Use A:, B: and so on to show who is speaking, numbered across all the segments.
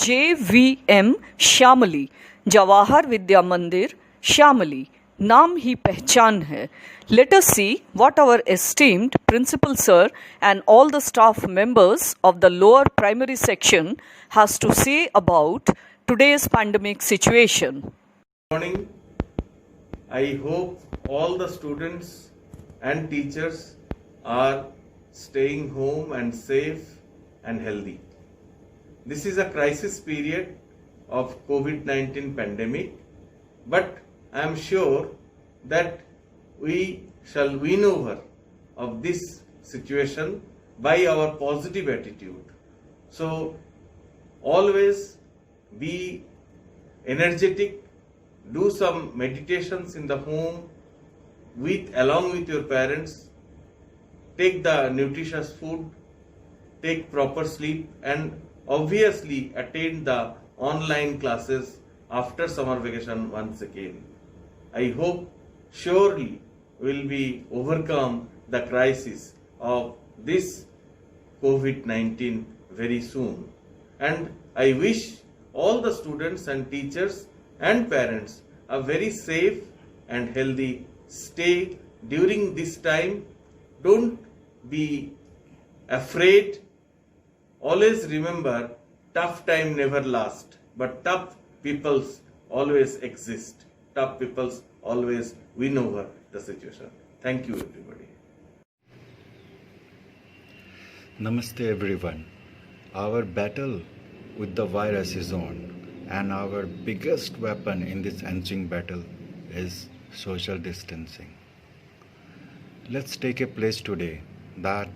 A: JVM श्यामली, जवाहर विद्या मंदिर श्यामली, नाम ही पहचान है. Let us see what our esteemed principal sir and all the staff members of the lower primary section has to say about today's pandemic situation.
B: Good morning. I hope all the students and teachers are staying home and safe and healthy. This is a crisis period of COVID-19 pandemic, but I am sure that we shall win over of this situation by our positive attitude. So always be energetic, do some meditations in the home along with your parents, take the nutritious food, take proper sleep, and obviously attend the online classes after summer vacation once again. I hope surely will be overcome the crisis of this COVID-19 very soon. And I wish all the students and teachers and parents a very safe and healthy stay during this time. Don't be afraid. Always remember, tough time never lasts, but tough peoples always exist. Tough peoples always win over the situation. Thank you, everybody.
C: Namaste, everyone. Our battle with the virus is on, and our biggest weapon in this ensuing battle is social distancing. Let's take a pledge today that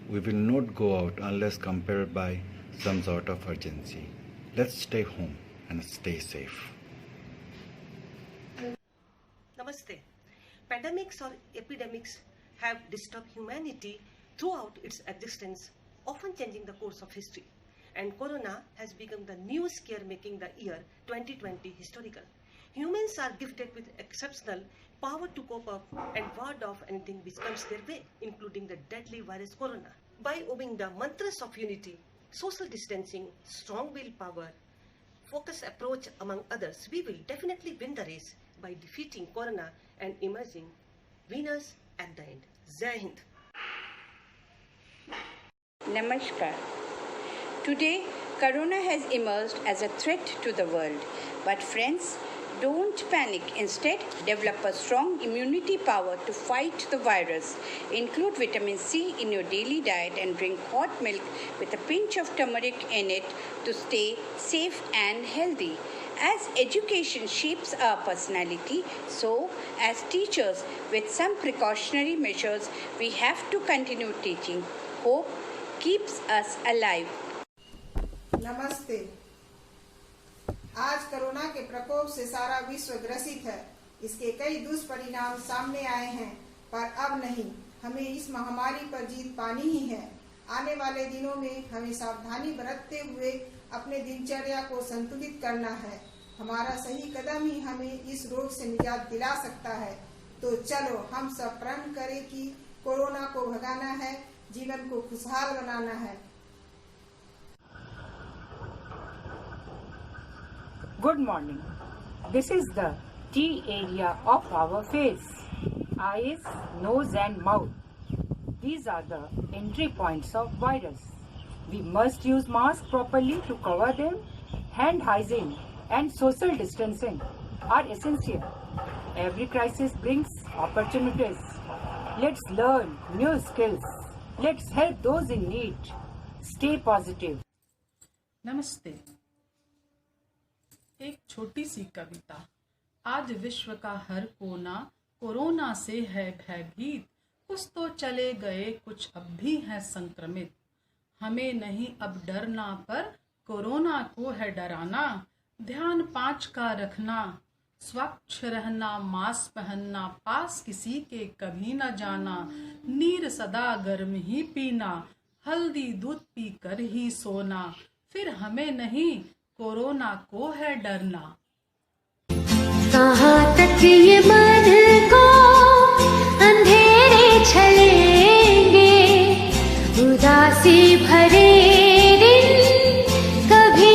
C: we will not go out unless compelled by some sort of urgency. Let's stay home and stay safe.
D: Namaste. Pandemics or epidemics have disturbed humanity throughout its existence, often changing the course of history. And Corona has become the new scare, making the year 2020 historical. Humans are gifted with exceptional power to cope up and ward off anything which comes their way, including the deadly virus Corona. By obeying the mantras of unity, social distancing, strong willpower, focused approach among others, we will definitely win the race by defeating Corona and emerging winners at the end. Jai Hind.
E: Namaskar. Today, Corona has emerged as a threat to the world. But friends, don't panic. Instead, develop a strong immunity power to fight the virus. Include vitamin C in your daily diet and drink hot milk with a pinch of turmeric in it to stay safe and healthy. As education shapes our personality, so as teachers, with some precautionary measures, we have to continue teaching. Hope keeps us alive.
F: नमस्ते। आज corona के प्रकोप से सारा विश्व ग्रसित है। इसके कई दुष्परिणाम सामने आए हैं, पर अब नहीं, हमें इस महामारी पर जीत पानी ही है। आने वाले दिनों में हमें सावधानी बरतते हुए अपने दिनचर्या को संतुलित करना है। हमारा सही कदम ही हमें इस रोग से निजात दिला सकता है। तो चलो हम सब प्रण करें कि कोरोना को भगाना है, जीवन को खुशहाल बनाना है।
G: Good morning. This is the T area of our face. Eyes, nose and mouth. These are the entry points of virus. We must use mask properly to cover them. Hand hygiene and social distancing are essential. Every crisis brings opportunities. Let's learn new skills. Let's help those in need. Stay positive.
H: नमस्ते। एक छोटी सी कविता। आज विश्व का हर कोना corona से है भयभीत। कुछ तो चले गए, कुछ अब भी हैं संक्रमित। हमें नहीं अब डरना, पर कोरोना को है डराना। ध्यान 5 का रखना, स्वच्छ रहना, मास्क पहनना, पास किसी के कभी न जाना। नीर सदा गर्म ही पीना, हल्दी दूध पी कर ही सोना। फिर हमें नहीं कोरोना को है डरना।
I: कहाँ तक ये मन को अंधेरे छलेंगे, उदासी भरे दिन कभी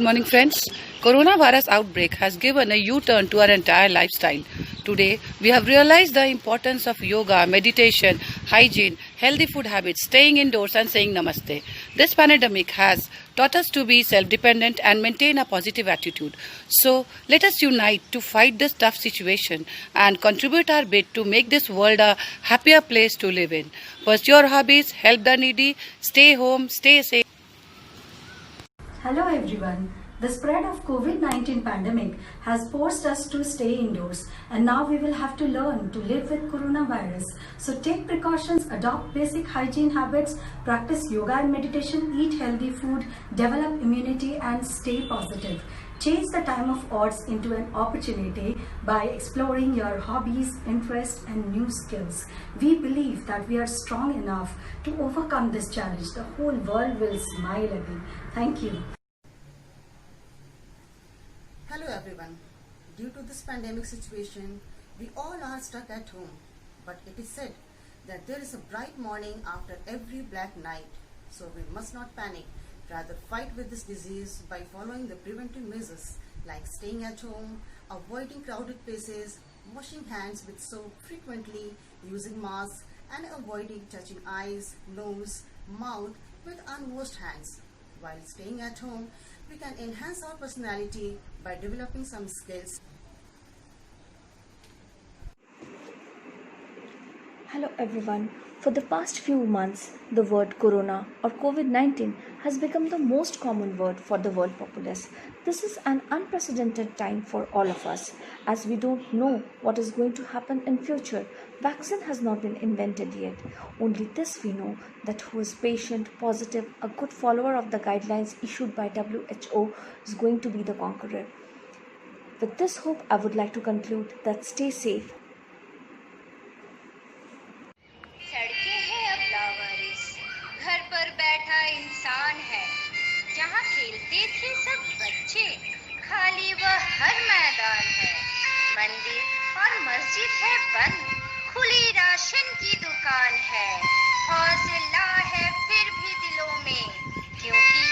J: morning, friends. Coronavirus outbreak has given a U-turn to our entire lifestyle. Today, we have realized the importance of yoga, meditation, hygiene, healthy food habits, staying indoors and saying namaste. This pandemic has taught us to be self-dependent and maintain a positive attitude. So, let us unite to fight this tough situation and contribute our bit to make this world a happier place to live in. Pursue your hobbies, help the needy, stay home, stay safe.
K: Hello everyone. The spread of COVID-19 pandemic has forced us to stay indoors, and now we will have to learn to live with coronavirus. So take precautions, adopt basic hygiene habits, practice yoga and meditation, eat healthy food, develop immunity and stay positive. Change the time of odds into an opportunity by exploring your hobbies, interests and new skills. We believe that we are strong enough to overcome this challenge. The whole world will smile again. Thank you.
L: Hello everyone. Due to this pandemic situation, we all are stuck at home. But it is said that there is a bright morning after every black night. So we must not panic. Rather fight with this disease by following the preventive measures like staying at home, avoiding crowded places, washing hands with soap frequently, using masks and avoiding touching eyes, nose, mouth with unwashed hands. While staying at home, we can enhance our personality by developing some skills.
M: Hello everyone. For the past few months, the word corona or COVID-19 has become the most common word for the world populace. This is an unprecedented time for all of us, as we don't know what is going to happen in future. Vaccine has not been invented yet. Only this we know, that who is patient, positive, a good follower of the guidelines issued by WHO is going to be the conqueror. With this hope, I would like to conclude that stay safe.
N: सड़कें हैं अब लावारिस, घर पर बैठा इंसान है, जहाँ खेलते थे सब बच्चे, खाली वह हर मैदान है, मंदिर और मस्जिद है बंद, खुली राशन की दुकान है, हौसला है फिर भी दिलों में, क्योंकि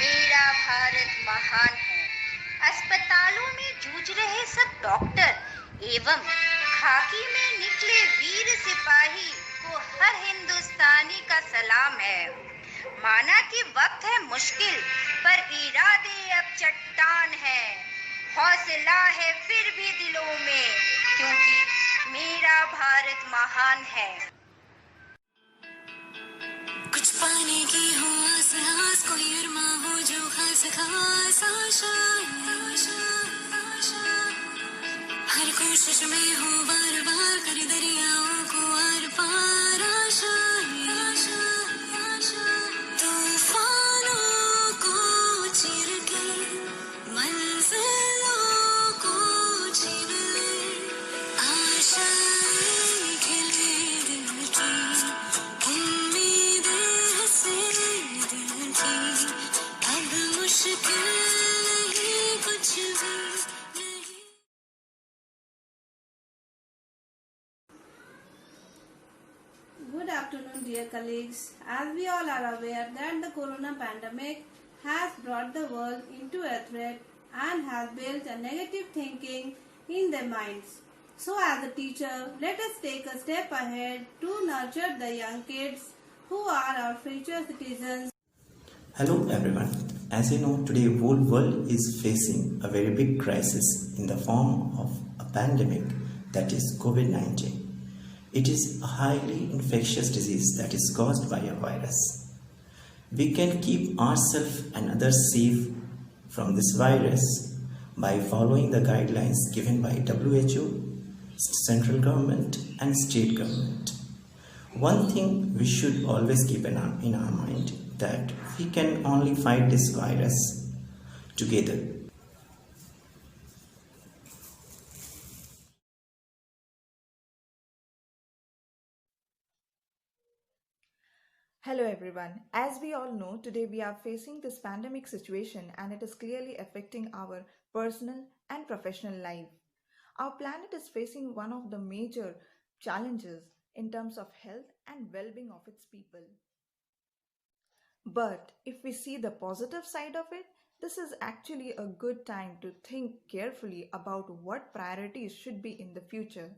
N: मेरा भारत महान है। अस्पतालों में जूझ रहे सब डॉक्टर एवं खाकी में निकले वीर सिपाही को हर हिंदुस्तानी का सलाम है। माना कि वक्त है मुश्किल, पर इरादे अब चट्टान है, हौसला है फिर भी दिलों में, क्योंकि मेरा भारत महान है।
I: कुछ पाने की हो आस आस, कोई अरमा हो जो खास खास आशा, हर कोशिश में हो बार बार कर दरियाओं को आर पार आशा, तूफानों को चीर के मंजिलों को छीन ले, आशाएं खिले दिल की, उम्मीदें हंसे दिल की, अब मुश्किल नहीं कुछ भी।
O: Good afternoon, dear colleagues. As we all are aware that the corona pandemic has brought the world into a threat and has built a negative thinking in their minds. So as a teacher, let us take a step ahead to nurture the young kids who are our future citizens.
P: Hello everyone. As you know, today the whole world is facing a very big crisis in the form of a pandemic, that is COVID-19. It is a highly infectious disease that is caused by a virus. We can keep ourselves and others safe from this virus by following the guidelines given by WHO, central government and state government. One thing we should always keep in our mind, that we can only fight this virus together.
Q: Hello everyone. As we all know, today we are facing this pandemic situation and it is clearly affecting our personal and professional life. Our planet is facing one of the major challenges in terms of health and well-being of its people. But if we see the positive side of it, this is actually a good time to think carefully about what priorities should be in the future.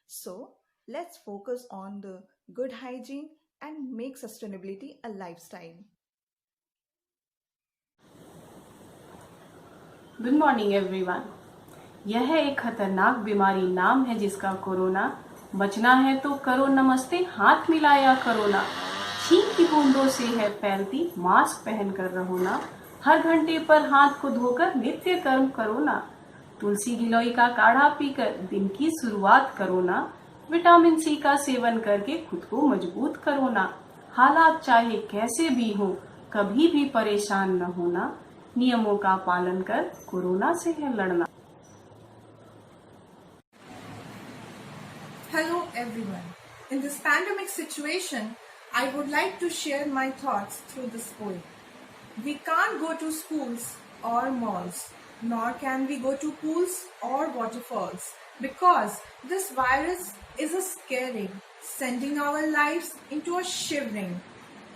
Q: So, let's focus on the good hygiene and make sustainability a lifestyle.
R: Good morning everyone. यह एक खतरनाक बीमारी नाम है जिसका corona. बचना है तो करो नमस्ते, हाथ मिलाया कोरोना। छींक की बूंदों से है फैलती, मास्क पहनकर रहो ना। हर घंटे पर हाथ को धोकर नित्य कर्म करो ना। तुलसी गिलोय का काढ़ा पीकर दिन की शुरुआत करो ना। विटामिन सी का सेवन करके खुद को मजबूत करो ना। हालात चाहे कैसे भी हो, कभी भी परेशान न होना। नियमों का पालन कर कोरोना से है लड़ना।
F: Hello everyone. In this pandemic situation, I would like to share my thoughts through this poem. We can't go to schools or malls, nor can we go to pools or waterfalls, because this virus is a scaring, sending our lives into a shivering.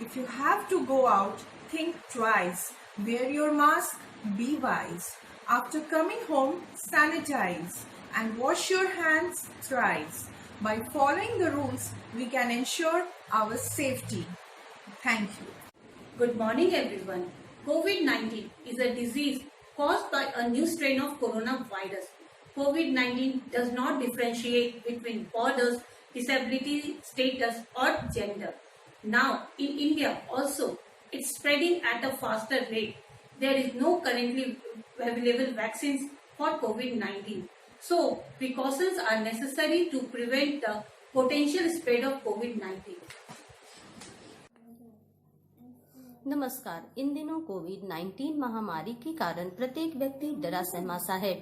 F: If you have to go out, think twice. Wear your mask, be wise. After coming home, sanitize and wash your hands thrice. By following the rules, we can ensure our safety. Thank you.
S: Good morning everyone. COVID-19 is a disease caused by a new strain of coronavirus. COVID-19 does not differentiate between borders, disability status or gender. Now in India also, it's spreading at a faster rate. There is no currently available vaccines for COVID-19. So, precautions are necessary to prevent the potential spread of COVID-19.
T: नमस्कार। इन दिनों कोविड-19 महामारी के कारण प्रत्येक व्यक्ति डरा सहमा सा है।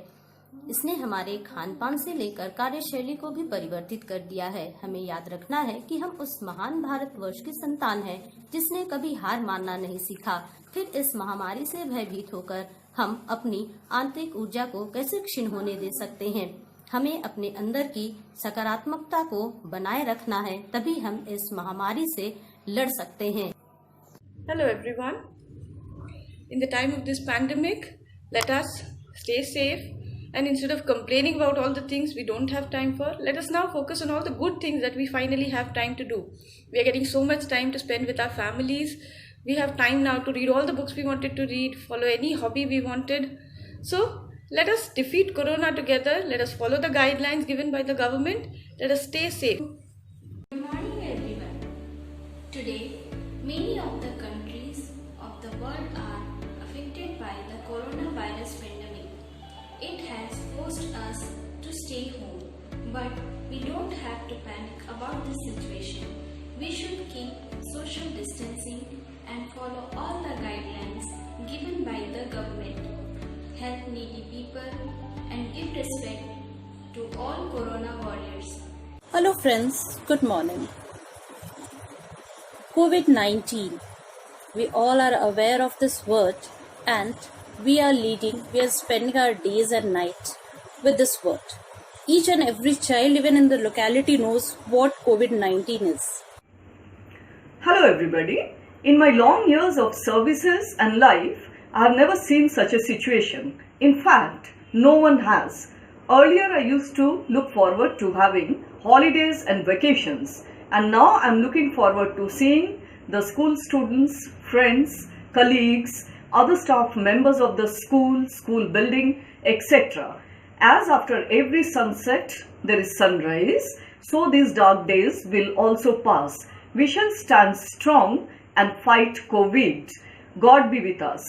T: इसने हमारे खान पान से लेकर कार्यशैली को भी परिवर्तित कर दिया है। हमें याद रखना है कि हम उस महान भारतवर्ष की संतान हैं, जिसने कभी हार मानना नहीं सीखा। फिर इस महामारी से भयभीत होकर हम अपनी आंतरिक ऊर्जा को कैसे क्षीण होने दे सकते हैं। हमें अपने अंदर की सकारात्मकता को बनाए रखना है, तभी हम इस महामारी से लड़ सकते हैं।
U: Hello everyone. In the time of this pandemic, let us stay safe. And instead of complaining about all the things we don't have time for, let us now focus on all the good things that we finally have time to do. We are getting so much time to spend with our families. We have time now to read all the books we wanted to read, follow any hobby we wanted. So let us defeat Corona together. Let us follow the guidelines given by the government. Let us stay safe.
V: Good morning everyone. Today, many of the countries of the world are affected by the coronavirus pandemic. It has forced us to stay home, but we don't have to panic about this situation. We should keep social distancing and follow all the guidelines given by the government. Help needy people and give respect to all corona warriors.
W: Hello friends, good morning. COVID-19. We all are aware of this word and we are spending our days and nights with this word. Each and every child even in the locality knows what COVID-19 is.
A: Hello everybody. In my long years of services and life, I have never seen such a situation. In fact, no one has. Earlier I used to look forward to having holidays and vacations, and now I am looking forward to seeing the school students, friends, colleagues, other staff members of the school building, etc. As after every sunset there is sunrise, so these dark days will also pass. We shall stand strong and fight COVID. God be with us.